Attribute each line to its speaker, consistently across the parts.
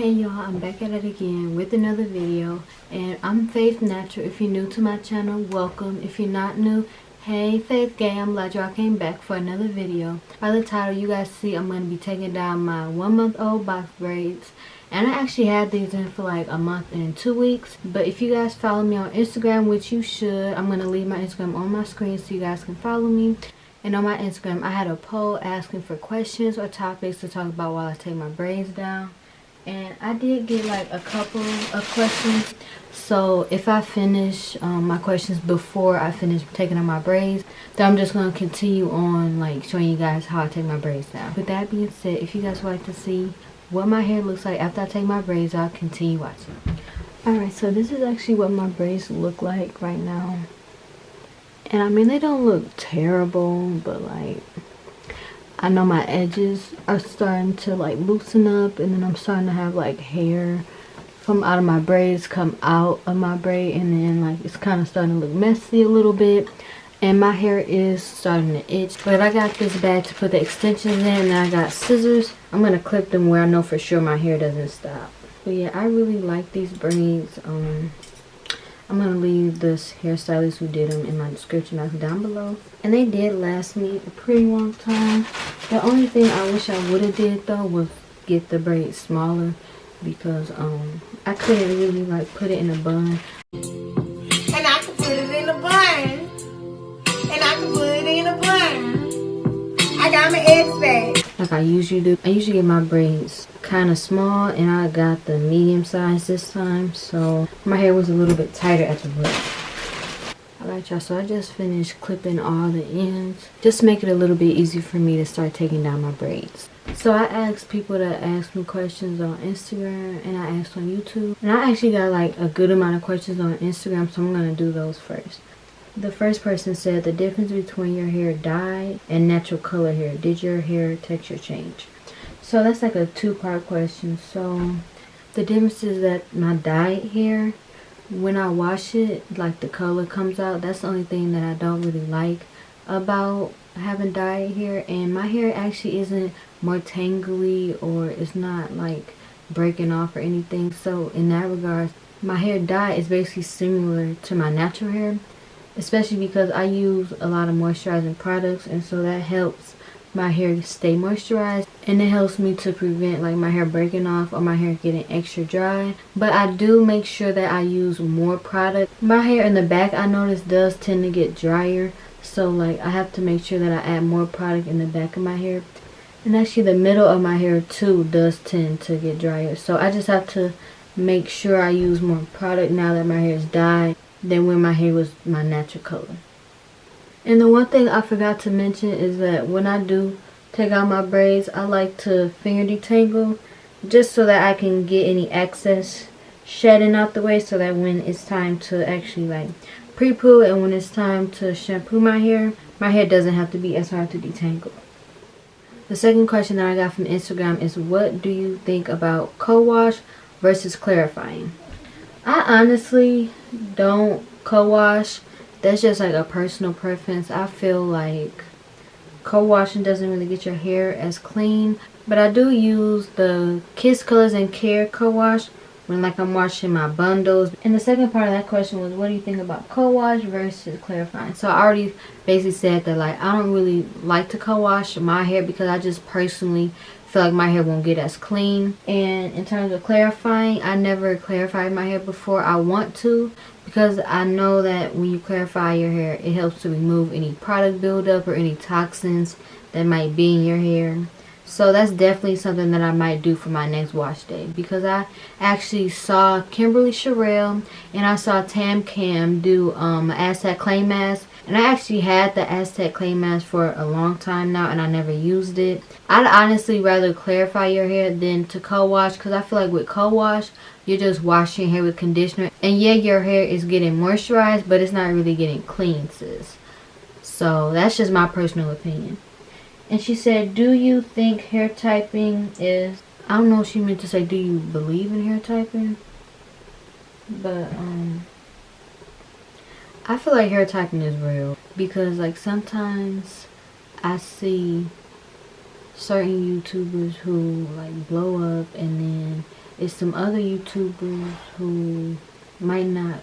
Speaker 1: Hey y'all, I'm back at it again with another video, and I'm Faith Natural. If you're new to my channel, welcome. If you're not new, hey Faith Gay, I'm glad y'all came back for another video. By the title, you guys see I'm going to be taking down my 1-month-old box braids, and I actually had these in for like a month and 2 weeks. But if you guys follow me on Instagram, which you should, I'm going to leave my Instagram on my screen so you guys can follow me. And on my Instagram, I had a poll asking for questions or topics to talk about while I take my braids down. And I did get like a couple of questions, so if I finish my questions before I finish taking on my braids, then I'm just going to continue on like showing you guys how I take my braids down. With that being said, if you guys would like to see what my hair looks like after I take my braids, I'll continue watching. Alright, so this is actually what my braids look like right now. And I mean, they don't look terrible, but like, I know my edges are starting to like loosen up, and then I'm starting to have like hair from out of my braids come out of my braid, and then like it's kind of starting to look messy a little bit, and my hair is starting to itch. But I got this bag to put the extensions in, and I got scissors. I'm gonna clip them where I know for sure my hair doesn't stop. But yeah, I really like these braids. I'm going to leave this hairstylist who did them in my description box down below. And they did last me a pretty long time. The only thing I wish I would have did though was get the braids smaller, because I couldn't really like put it in a bun.
Speaker 2: And I could put it in a bun. And I could put it in a bun. I got my edges back, like
Speaker 1: I usually do. I usually get my braids kind of small, and I got the medium size this time, so my hair was a little bit tighter at the root. Alright y'all, so I just finished clipping all the ends, just to make it a little bit easier for me to start taking down my braids. So I asked people to ask me questions on Instagram, and I asked on YouTube, and I actually got like a good amount of questions on Instagram, so I'm going to do those first. The first person said the difference between your hair dyed and natural color hair. Did your hair texture change? So that's like a two-part question. So the difference is that my dyed hair, when I wash it, like the color comes out. That's the only thing that I don't really like about having dyed hair. And my hair actually isn't more tangly, or it's not like breaking off or anything. So in that regard, my hair dye is basically similar to my natural hair, especially because I use a lot of moisturizing products, and so that helps my hair stay moisturized, and it helps me to prevent like my hair breaking off or my hair getting extra dry. But I do make sure that I use more product. My hair in the back, I notice, does tend to get drier, so like I have to make sure that I add more product in the back of my hair. And actually the middle of my hair too does tend to get drier, so I just have to make sure I use more product now that my hair is dyed than when my hair was my natural color. And the one thing I forgot to mention is that when I do take out my braids, I like to finger detangle, just so that I can get any excess shedding out the way, so that when it's time to actually like pre-poo and when it's time to shampoo my hair doesn't have to be as hard to detangle. The second question that I got from Instagram is, what do you think about co-wash versus clarifying? I honestly don't co-wash. That's just like a personal preference. I feel like co-washing doesn't really get your hair as clean, but I do use the Kiss Colors and Care co-wash when like I'm washing my bundles. And the second part of that question was, what do you think about co-wash versus clarifying? So I already basically said that like I don't really like to co-wash my hair because I just personally feel like my hair won't get as clean. And in terms of clarifying, I never clarified my hair before. I want to, because I know that when you clarify your hair, it helps to remove any product buildup or any toxins that might be in your hair. So that's definitely something that I might do for my next wash day, because I actually saw Kimberly Sherrill and I saw Tam Cam do an Aztec clay mask. And I actually had the Aztec clay mask for a long time now, and I never used it. I'd honestly rather clarify your hair than to co-wash, because I feel like with co-wash, you're just washing your hair with conditioner. And yeah, your hair is getting moisturized, but it's not really getting clean, sis. So that's just my personal opinion. And she said, do you think hair typing is... I don't know if she meant to say, do you believe in hair typing? But, I feel like hair typing is real, because like sometimes I see certain YouTubers who like blow up, and then is some other YouTubers who might not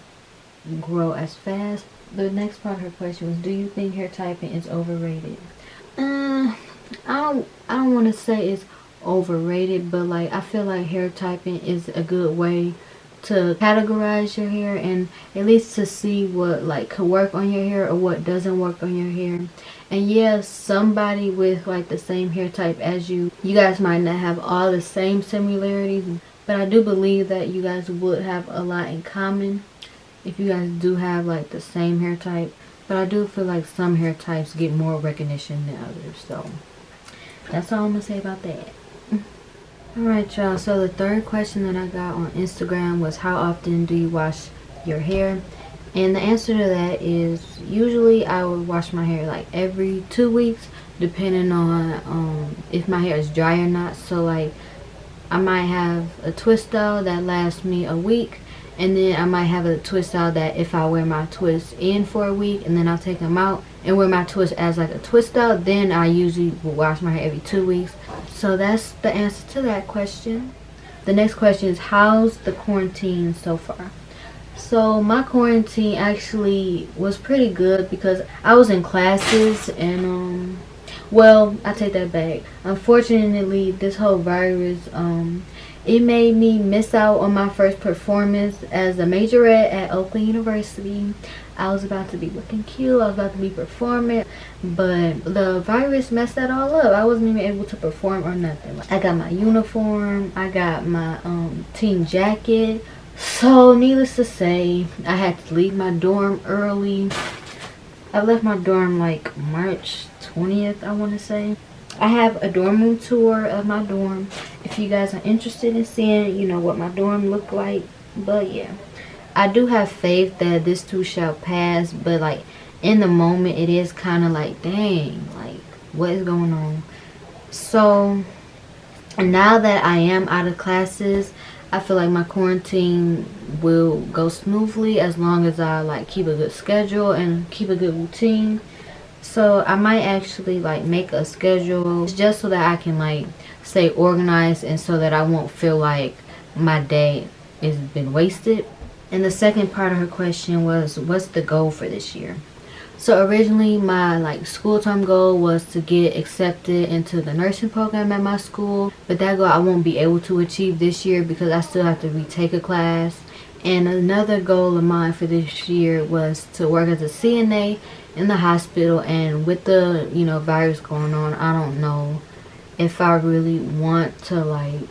Speaker 1: grow as fast. The next part of her question was, do you think hair typing is overrated? I don't want to say it's overrated, but like I feel like hair typing is a good way to categorize your hair and at least to see what like could work on your hair or what doesn't work on your hair. And yeah, somebody with like the same hair type as you guys might not have all the same similarities, but I do believe that you guys would have a lot in common if you guys do have like the same hair type. But I do feel like some hair types get more recognition than others, so that's all I'm gonna say about that. Alright y'all, so the third question that I got on Instagram was, how often do you wash your hair? And the answer to that is, usually I would wash my hair like every 2 weeks, depending on if my hair is dry or not. So like I might have a twist style that lasts me a week, and then I might have a twist style that if I wear my twist in for a week and then I'll take them out and wear my twist as like a twist style, then I usually will wash my hair every 2 weeks. So that's the answer to that question. The next question is, how's the quarantine so far? So my quarantine actually was pretty good because I was in classes and well, I take that back. Unfortunately, this whole virus it made me miss out on my first performance as a majorette at Oakland University. I was about to be looking cute, I was about to be performing, but the virus messed that all up. I wasn't even able to perform or nothing. I got my uniform, I got my team jacket. So needless to say, I had to leave my dorm early. I left my dorm like March 20th, I want to say. I have a dorm room tour of my dorm if you guys are interested in seeing, you know, what my dorm looked like. But yeah, I do have faith that this too shall pass, but like in the moment it is kind of like, dang, like what is going on? So now that I am out of classes, I feel like my quarantine will go smoothly as long as I like keep a good schedule and keep a good routine. So I might actually like make a schedule just so that I can like stay organized and so that I won't feel like my day has been wasted. And the second part of her question was, what's the goal for this year? So originally my like school term goal was to get accepted into the nursing program at my school, but that goal I won't be able to achieve this year because I still have to retake a class. And another goal of mine for this year was to work as a CNA in the hospital, and with the, you know, virus going on, I don't know if I really want to like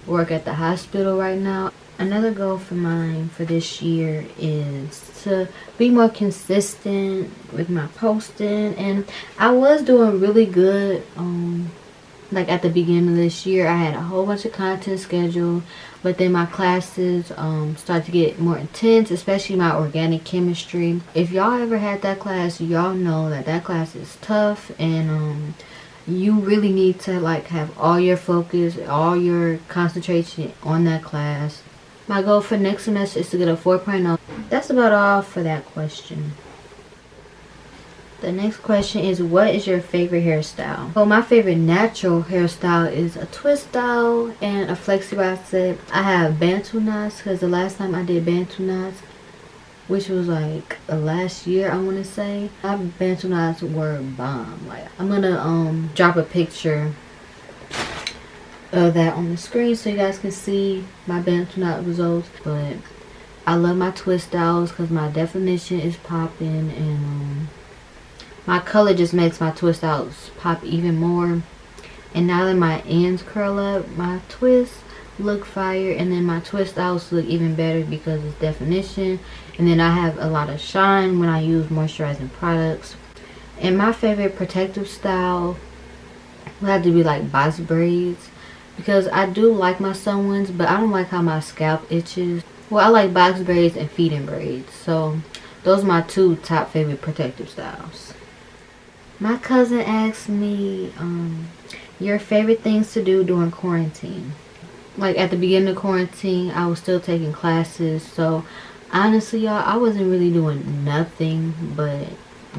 Speaker 1: work at the hospital right now. Another goal for mine for this year is to be more consistent with my posting, and I was doing really good like at the beginning of this year. I had a whole bunch of content scheduled, but then my classes started to get more intense, especially my organic chemistry. If y'all ever had that class, y'all know that that class is tough, and you really need to like have all your focus, all your concentration on that class. My goal for next semester is to get a 4.0. That's about all for that question. The next question is, what is your favorite hairstyle? Well, my favorite natural hairstyle is a twist style and a flexi rod set. I have Bantu knots because the last time I did Bantu knots, which was like last year, I want to say, my Bantu knots were bomb. Like, I'm gonna drop a picture of that on the screen so you guys can see my Bantu knot results. But I love my twist styles because my definition is popping, and my color just makes my twist outs pop even more. And now that my ends curl up, my twists look fire, and then my twist outs look even better because it's definition. And then I have a lot of shine when I use moisturizing products. And my favorite protective style would have to be like box braids, because I do like my sewn ones, but I don't like how my scalp itches. Well, I like box braids and feeding braids. So those are my two top favorite protective styles. My cousin asked me your favorite things to do during quarantine. Like at the beginning of quarantine, I was still taking classes, so honestly y'all, I wasn't really doing nothing but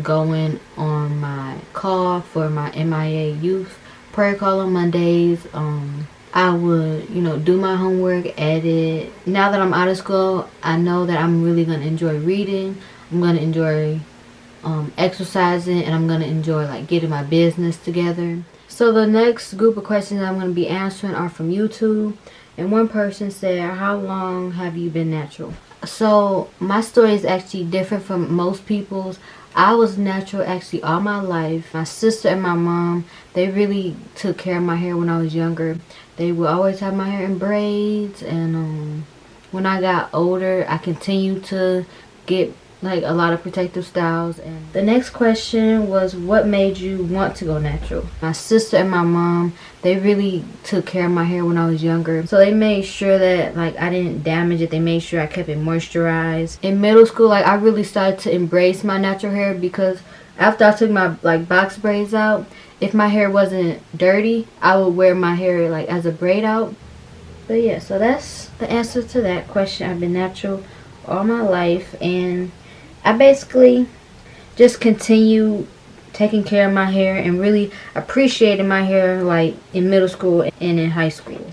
Speaker 1: going on my call for my MIA youth prayer call on Mondays. I would, you know, do my homework, edit. Now that I'm out of school, I know that I'm really going to enjoy reading. I'm going to enjoy exercising, and I'm going to enjoy like getting my business together. So the next group of questions I'm going to be answering are from YouTube. And one person said, how long have you been natural? So my story is actually different from most people's. I was natural actually all my life. My sister and my mom, they really took care of my hair when I was younger. They would always have my hair in braids, and when I got older, I continued to get like a lot of protective styles. And the next question was, what made you want to go natural? My sister and my mom, they really took care of my hair when I was younger, so they made sure that like I didn't damage it. They made sure I kept it moisturized. In middle school, like I really started to embrace my natural hair, because after I took my like box braids out, if my hair wasn't dirty, I would wear my hair like as a braid out. But yeah, so that's the answer to that question. I've been natural all my life, and I basically just continue taking care of my hair and really appreciating my hair like in middle school and in high school.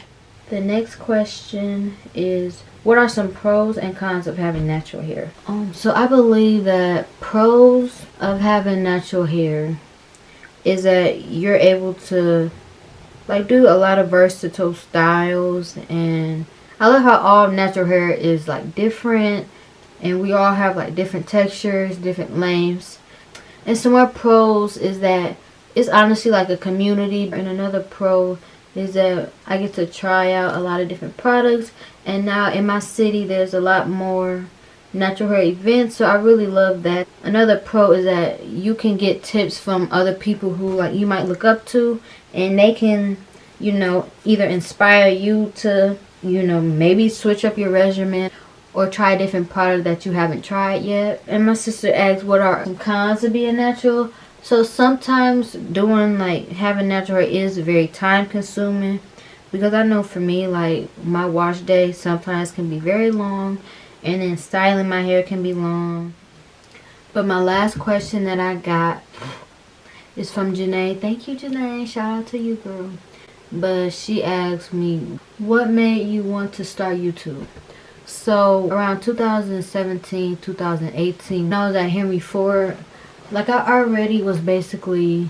Speaker 1: The next question is, what are some pros and cons of having natural hair? So I believe that pros of having natural hair is that you're able to like do a lot of versatile styles, and I love how all natural hair is like different, and we all have like different textures, different lengths. And some more pros is that it's honestly like a community. And another pro is that I get to try out a lot of different products, and now in my city there's a lot more natural hair events, so I really love that. Another pro is that you can get tips from other people who like you might look up to, and they can, you know, either inspire you to, you know, maybe switch up your regimen or try a different product that you haven't tried yet. And my sister asked, what are some cons of being natural? So sometimes doing like having natural hair is very time consuming, because I know for me, like my wash day sometimes can be very long, and then styling my hair can be long. But my last question that I got is from Janae. Thank you, Janae. Shout out to you, girl. But she asked me, what made you want to start YouTube? So around 2017, 2018, when I was at Henry Ford, like I already was basically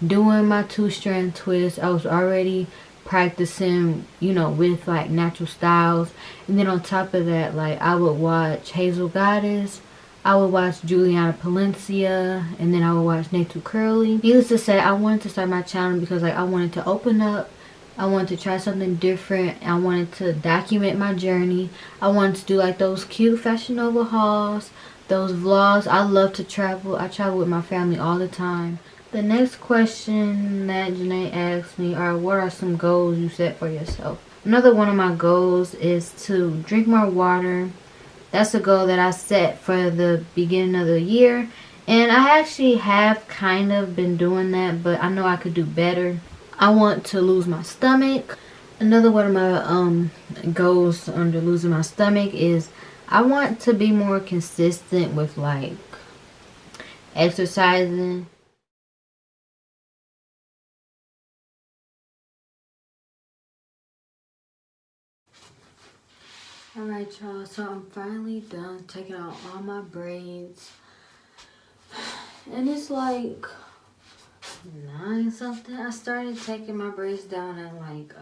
Speaker 1: doing my 2-strand twist. I was already practicing, you know, with like natural styles. And then on top of that, like I would watch Hazel Goddess, I would watch Juliana Palencia, and then I would watch Natu Curly. Needless to say, I wanted to start my channel because like I wanted to open up, I wanted to try something different, I wanted to document my journey. I wanted to do like those cute Fashion Nova hauls, those vlogs. I love to travel. I travel with my family all the time. The next question that Janae asked me are, what are some goals you set for yourself? Another one of my goals is to drink more water. That's a goal that I set for the beginning of the year, and I actually have kind of been doing that, but I know I could do better. I want to lose my stomach. Another one of my goals under losing my stomach is I want to be more consistent with like exercising. Alright, y'all, so I'm finally done taking out all my braids, and it's like 9 something. I started taking my braids down at like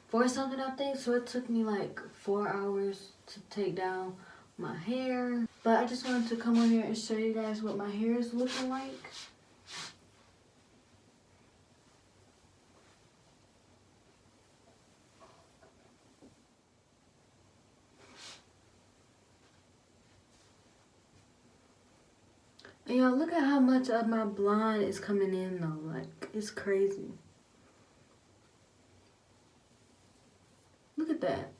Speaker 1: 4 something, I think, so it took me like 4 hours to take down my hair. But I just wanted to come on here and show you guys what my hair is looking like. And y'all, look at how much of my blonde is coming in though. Like, it's crazy. Look at that.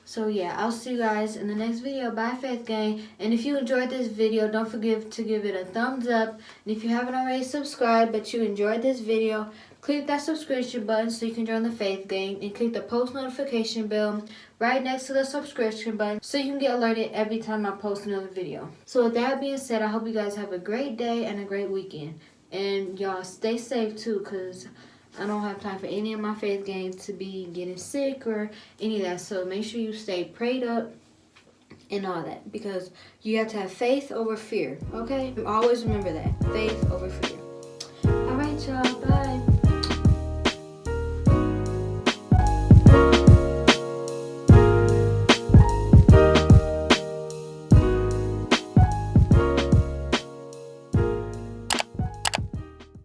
Speaker 1: So yeah, I'll see you guys in the next video. Bye, Faith Gang. And if you enjoyed this video, don't forget to give it a thumbs up. And if you haven't already subscribed but you enjoyed this video, click that subscription button so you can join the Faith Gang, and click the post notification bell right next to the subscription button so you can get alerted every time I post another video. So with that being said, I hope you guys have a great day and a great weekend. And y'all stay safe too, because I don't have time for any of my faith gang to be getting sick or any of that. So make sure you stay prayed up and all that, because you have to have faith over fear, okay? Always remember that. Faith over fear. All right, y'all. Bye.